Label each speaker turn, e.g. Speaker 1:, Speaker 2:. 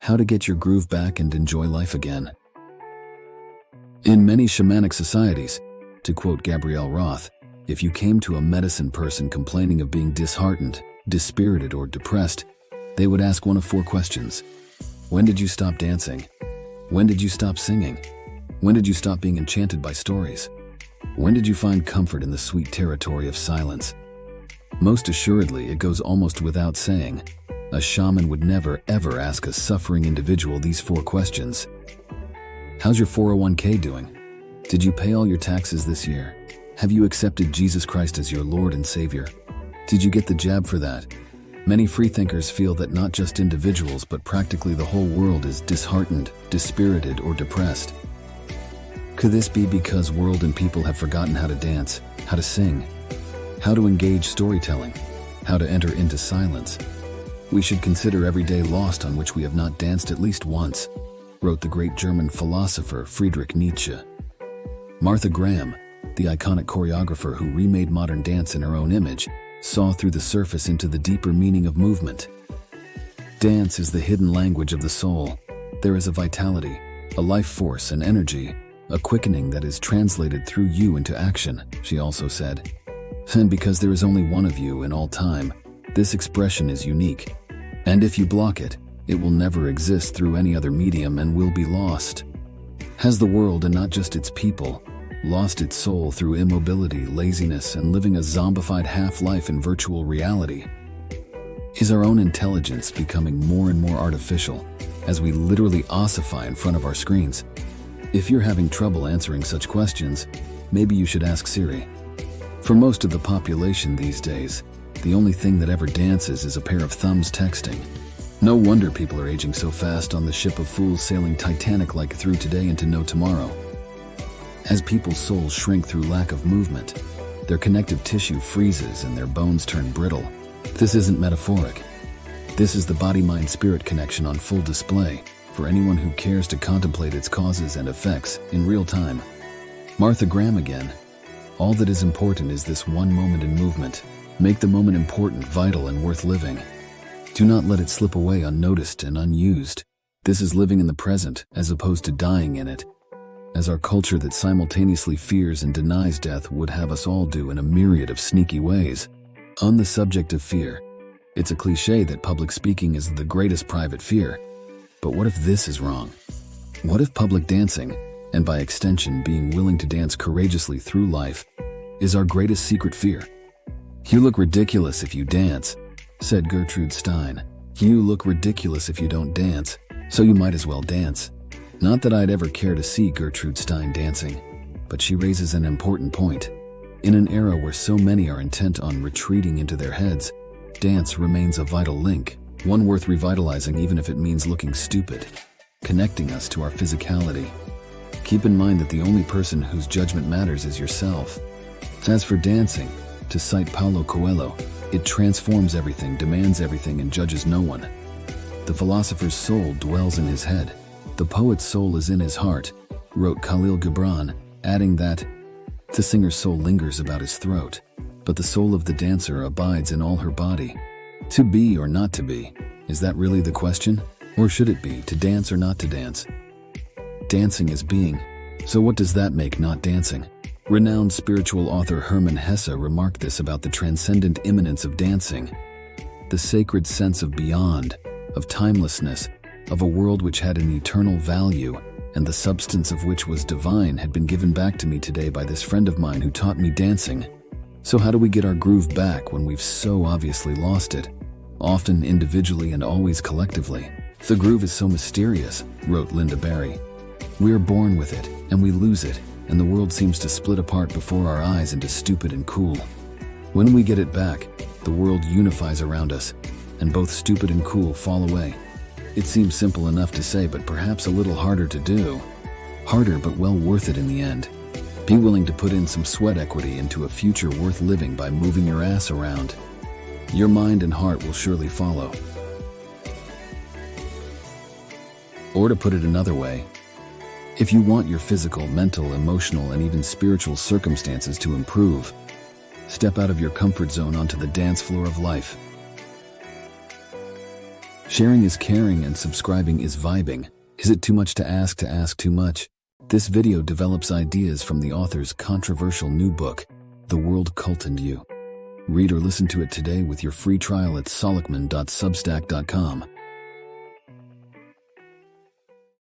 Speaker 1: How to get your groove back and enjoy life again. In many shamanic societies, to quote Gabrielle Roth, if you came to a medicine person complaining of being disheartened, dispirited, or depressed, they would ask one of 4 questions. When did you stop dancing? When did you stop singing? When did you stop being enchanted by stories? When did you find comfort in the sweet territory of silence? Most assuredly, it goes almost without saying, a shaman would never ever ask a suffering individual these 4 questions. How's your 401k doing? Did you pay all your taxes this year? Have you accepted Jesus Christ as your Lord and Savior? Did you get the jab for that? Many freethinkers feel that not just individuals but practically the whole world is disheartened, dispirited, or depressed. Could this be because world and people have forgotten how to dance, how to sing, how to engage storytelling, how to enter into silence? We should consider every day lost on which we have not danced at least once, wrote the great German philosopher Friedrich Nietzsche. Martha Graham, the iconic choreographer who remade modern dance in her own image, saw through the surface into the deeper meaning of movement. Dance is the hidden language of the soul. There is a vitality, a life force, an energy, a quickening that is translated through you into action, she also said. And because there is only one of you in all time, this expression is unique. And if you block it, it will never exist through any other medium and will be lost. Has the world, and not just its people, lost its soul through immobility, laziness, and living a zombified half-life in virtual reality? Is our own intelligence becoming more and more artificial as we literally ossify in front of our screens? If you're having trouble answering such questions, maybe you should ask Siri. For most of the population these days, the only thing that ever dances is a pair of thumbs texting. No wonder people are aging so fast on the ship of fools sailing Titanic-like through today into no tomorrow. As people's souls shrink through lack of movement, their connective tissue freezes and their bones turn brittle. This isn't metaphoric. This is the body-mind-spirit connection on full display for anyone who cares to contemplate its causes and effects in real time. Martha Graham again. All that is important is this one moment in movement. Make the moment important, vital, and worth living. Do not let it slip away unnoticed and unused. This is living in the present as opposed to dying in it, as our culture that simultaneously fears and denies death would have us all do in a myriad of sneaky ways. On the subject of fear, it's a cliche that public speaking is the greatest private fear. But what if this is wrong? What if public dancing, and by extension being willing to dance courageously through life, is our greatest secret fear? You look ridiculous if you dance, said Gertrude Stein. You look ridiculous if you don't dance, so you might as well dance. Not that I'd ever care to see Gertrude Stein dancing, but she raises an important point. In an era where so many are intent on retreating into their heads, dance remains a vital link, one worth revitalizing even if it means looking stupid, connecting us to our physicality. Keep in mind that the only person whose judgment matters is yourself. As for dancing, to cite Paulo Coelho, it transforms everything, demands everything, and judges no one. The philosopher's soul dwells in his head. The poet's soul is in his heart, wrote Khalil Gibran, adding that the singer's soul lingers about his throat, but the soul of the dancer abides in all her body. To be or not to be, is that really the question? Or should it be to dance or not to dance? Dancing is being, so what does that make not dancing? Renowned spiritual author Hermann Hesse remarked this about the transcendent immanence of dancing, the sacred sense of beyond, of timelessness, of a world which had an eternal value, and the substance of which was divine had been given back to me today by this friend of mine who taught me dancing. So how do we get our groove back when we've so obviously lost it? Often individually and always collectively. The groove is so mysterious, wrote Linda Barry. We are born with it, and we lose it, and the world seems to split apart before our eyes into stupid and cool. When we get it back, the world unifies around us, and both stupid and cool fall away. It seems simple enough to say, but perhaps a little harder to do. Harder, but well worth it in the end. Be willing to put in some sweat equity into a future worth living by moving your ass around. Your mind and heart will surely follow. Or to put it another way, if you want your physical, mental, emotional, and even spiritual circumstances to improve, step out of your comfort zone onto the dance floor of life. Sharing is caring and subscribing is vibing. Is it too much to ask too much? This video develops ideas from the author's controversial new book, The World Cult and You. Read or listen to it today with your free trial at solokman.substack.com.